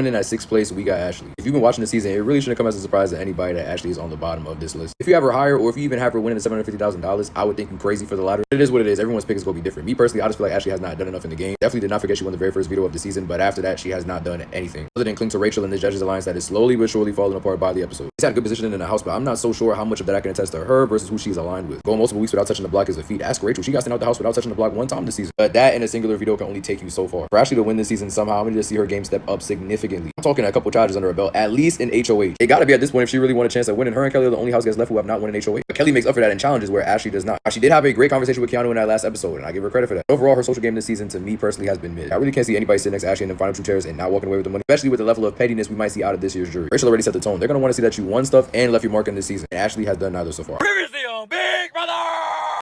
Coming in at 6th place, we got Ashley. If you've been watching the season, it really shouldn't come as a surprise to anybody that Ashley is on the bottom of this list. If you have her higher, or if you even have her winning the $750,000, I would think you crazy for the latter. It is what it is. Everyone's pick is going to be different. Me personally, I just feel like Ashley has not done enough in the game. Definitely did not forget she won the very first video of the season, but after that, she has not done anything other than cling to Rachel and the Judges Alliance that is slowly but surely falling apart by the episode. She's had a good position in the house, but I'm not so sure how much of that I can attest to her versus who she's aligned with. Going multiple weeks without touching the block is a feat. Ask Rachel. She got sent out the house without touching the block one time this season. But that in a singular video can only take you so far. For Ashley to win this season somehow, I'm going to see her game step up significantly. I'm talking a couple charges under her belt, at least in HOH. It got to be at this point if she really want a chance at winning. Her and Kelly are the only house guests left who have not won an HOH. But Kelly makes up for that in challenges where Ashley does not. Now, she did have a great conversation with Keanu in that last episode, and I give her credit for that. Overall, her social game this season, to me personally, has been mid. I really can't see anybody sitting next to Ashley in the final two chairs and not walking away with the money, especially with the level of pettiness we might see out of this year's jury. Rachel already set the tone. They're going to want to see that you won stuff and left your mark in this season, and Ashley has done neither so far. Previously on Big Brother!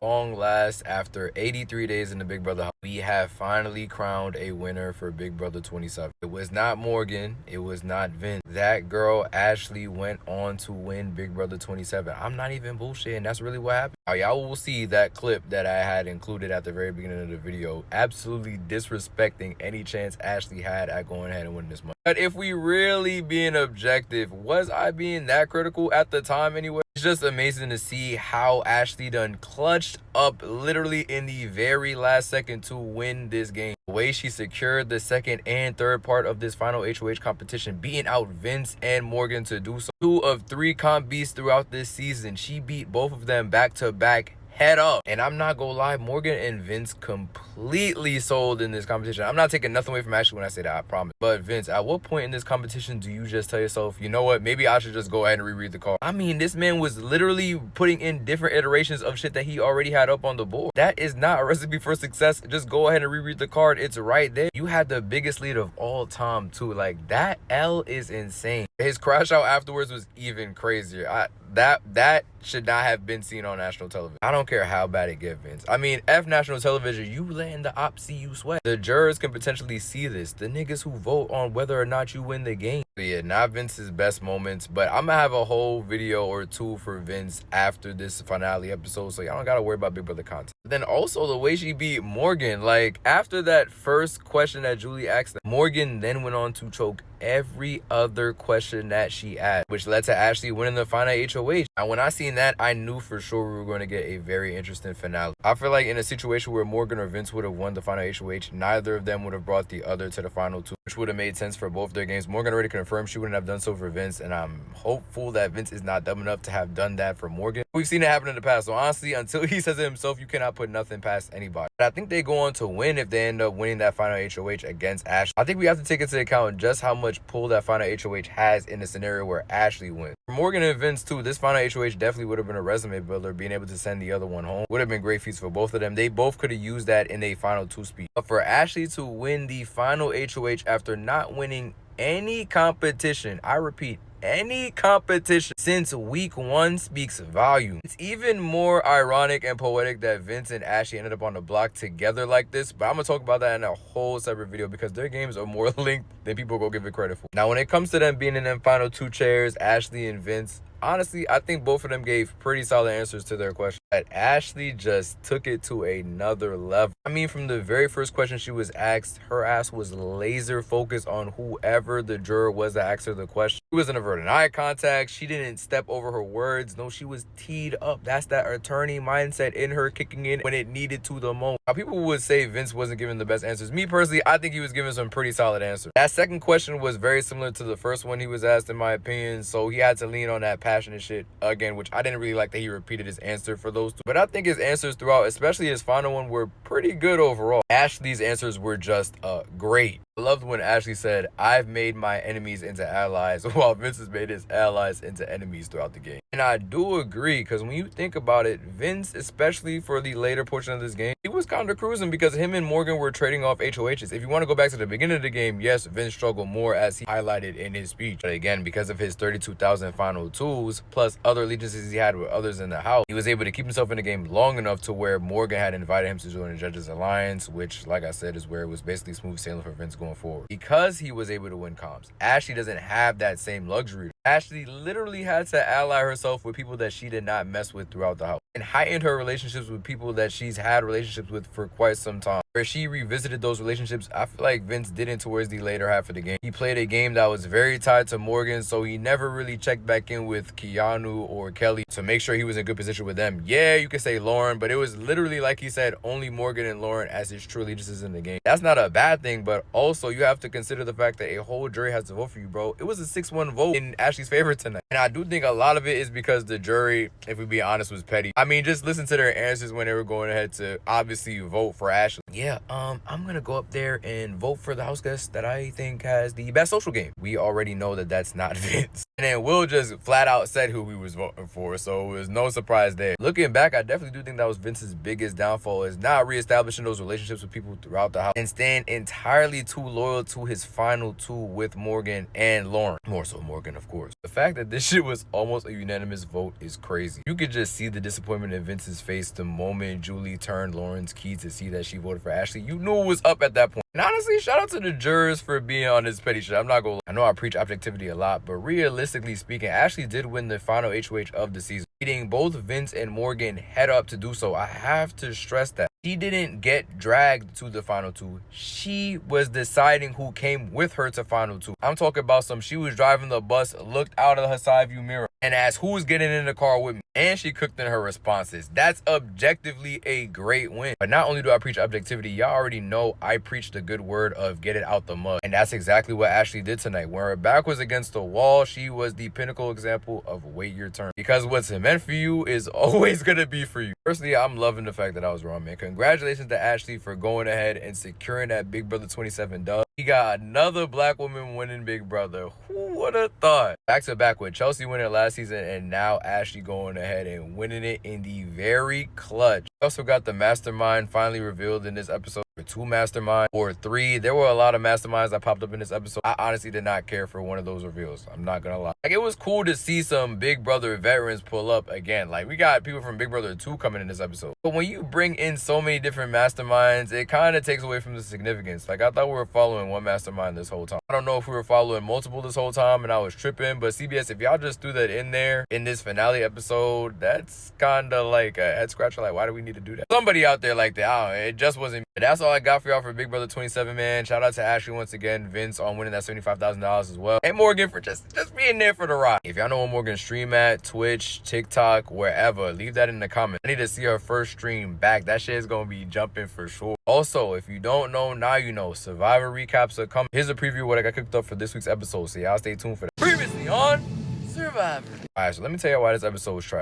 Long last, after 83 days in the Big Brother house, we have finally crowned a winner for Big Brother 27. It was not Morgan. It was not Vince. That girl Ashley went on to win Big Brother 27. I'm not even bullshitting. That's really what happened. Now, y'all will see that clip that I had included at the very beginning of the video, absolutely disrespecting any chance Ashley had at going ahead and winning this money. But if we really being objective, was I being that critical at the time anyway? It's just amazing to see how Ashley done clutched up literally in the very last second to win this game. The way she secured the second and third part of this final HOH competition, beating out Vince and Morgan to do so. 2 of 3 comp beasts throughout this season. She beat both of them back to back. Head up. And I'm not gonna lie, Morgan and Vince completely sold in this competition. I'm not taking nothing away from Ashley when I say that, I promise. But Vince, at what point in this competition do you just tell yourself, you know what, maybe I should just go ahead and reread the card? I mean, this man was literally putting in different iterations of shit that he already had up on the board. That is not a recipe for success. Just go ahead and reread the card. It's right there. You had the biggest lead of all time too. Like, that L is insane. His crash out afterwards was even crazier. That should not have been seen on national television. I don't care how bad it gets, Vince. I mean, F national television, you letting the ops see you sweat. The jurors can potentially see this. The niggas who vote on whether or not you win the game. But yeah, not Vince's best moments, but I'm gonna have a whole video or 2 for Vince after this finale episode, so y'all don't gotta worry about Big Brother content. Then also the way she beat Morgan, like after that first question that Julie asked, Morgan then went on to choke every other question that she asked, which led to Ashley winning the final HOH. And when I seen that, I knew for sure we were going to get a very interesting finale. I feel like in a situation where Morgan or Vince would have won the final HOH, neither of them would have brought the other to the final 2, which would have made sense for both their games. Morgan already confirmed she wouldn't have done so for Vince, and I'm hopeful that Vince is not dumb enough to have done that for Morgan. We've seen it happen in the past, so honestly, until he says it himself, you cannot put nothing past anybody. But I think they go on to win if they end up winning that final HOH against Ashley. I think we have to take into account just how much pull that final HOH has in a scenario where Ashley wins. For Morgan and Vince too, this final HOH definitely would have been a resume builder. Being able to send the other one home would have been great feats for both of them. They both could have used that in a final 2 speech. But for Ashley to win the final HOH after not winning any competition, I repeat, any competition since week 1, speaks volume. It's even more ironic and poetic that Vince and Ashley ended up on the block together like this, but I'm gonna talk about that in a whole separate video because their games are more linked than people go give it credit for. Now, when it comes to them being in them final 2 chairs, Ashley and Vince, honestly, I think both of them gave pretty solid answers to their question. But Ashley just took it to another level. I mean, from the very first question she was asked, her ass was laser focused on whoever the juror was that asked her the question. She wasn't averting eye contact. She didn't step over her words. No, she was teed up. That's that attorney mindset in her kicking in when it needed to the moment. Now, people would say Vince wasn't giving the best answers. Me personally, I think he was giving some pretty solid answers. That second question was very similar to the first one he was asked, in my opinion, so he had to lean on that passionate shit again, which I didn't really like that he repeated his answer for those 2. But I think his answers throughout, especially his final one, were pretty good overall. Ashley's answers were just great. I loved when Ashley said, "I've made my enemies into allies," while Vince has made his allies into enemies throughout the game. And I do agree, because when you think about it, Vince, especially for the later portion of this game, he was kind of cruising because him and Morgan were trading off HOHs. If you want to go back to the beginning of the game, yes, Vince struggled more as he highlighted in his speech. But again, because of his 32,000 final 2s, plus other allegiances he had with others in the house, he was able to keep himself in the game long enough to where Morgan had invited him to join the Judges Alliance, which, like I said, is where it was basically smooth sailing for Vince going forward. Because he was able to win comps, Ashley doesn't have that same luxury. Ashley literally had to ally herself with people that she did not mess with throughout the house, and heightened her relationships with people that she's had relationships with for quite some time. where she revisited those relationships. I feel like Vince didn't towards the later half of the game. He played a game that was very tied to Morgan, so he never really checked back in with Keanu or Kelly to make sure he was in good position with them. Yeah, you could say Lauren, but it was literally, like he said, only Morgan and Lauren as his true allegiances in the game. That's not a bad thing, but also you have to consider the fact that a whole jury has to vote for you, bro. It was a 6-1 vote in Ashley's favor tonight. And I do think a lot of it is because the jury, if we be honest, was petty. I mean, just listen to their answers when they were going ahead to obviously vote for Ashley. Yeah, I'm gonna go up there and vote for the house guest that I think has the best social game. We already know that that's not Vince. And then Will just flat out said who he was voting for, so it was no surprise there. Looking back, I definitely do think that was Vince's biggest downfall, is not reestablishing those relationships with people throughout the house and staying entirely too loyal to his final two with Morgan and Lauren. More so Morgan, of course. The fact that this shit was almost a unanimous vote is crazy. You could just see the disappointment in Vince's face the moment Julie turned Lauren's key to see that she voted for Ashley. You knew it was up at that point. And honestly, shout out to the jurors for being on this petty shit. I'm not gonna lie. I know I preach objectivity a lot, but realistically speaking, Ashley did win the final HOH of the season, beating both Vince and Morgan head up to do so. I have to stress that. She didn't get dragged to the final two. She was deciding who came with her to final two. I'm talking about she was driving the bus, looked out of her side view mirror, and asked who's getting in the car with me. And she cooked in her responses. That's objectively a great win. But not only do I preach objectivity, y'all already know I preach the good word of get it out the mud. And that's exactly what Ashley did tonight. When her back was against the wall, she was the pinnacle example of wait your turn. Because what's meant for you is always gonna be for you. Personally, I'm loving the fact that I was wrong, man. Congratulations to Ashley for going ahead and securing that Big Brother 27 dub. We got another black woman winning Big Brother. Who would have thought? Back to back with Chelsea winning last season and now Ashley going ahead and winning it in the very clutch. We also got the mastermind finally revealed in this episode. 2 masterminds or 3. There were a lot of masterminds that popped up in this episode. I honestly did not care for one of those reveals. I'm not gonna lie. Like, it was cool to see some Big Brother veterans pull up again. Like, we got people from Big Brother 2 coming in this episode. But when you bring in so many different masterminds, it kind of takes away from the significance. Like, I thought we were following one mastermind this whole time. I don't know if we were following multiple this whole time and I was tripping, but CBS, if y'all just threw that in there in this finale episode, that's kind of like a head scratcher. Like, why do we need to do that? Somebody out there like that. I don't know. It just wasn't me. But that's all I got for y'all for Big Brother 27, man. Shout out to Ashley once again, Vince on winning that $75,000 as well, and Morgan for just being there for the ride. If y'all know where Morgan stream at, Twitch, TikTok, wherever, leave that in the comments. I need to see her first stream back. That shit is gonna be jumping for sure. Also, if you don't know, now you know. Survivor recaps are coming. Here's a preview of what I got cooked up for this week's episode, so y'all stay tuned for that. Previously on Survivor. Alright, so let me tell you why this episode was trash.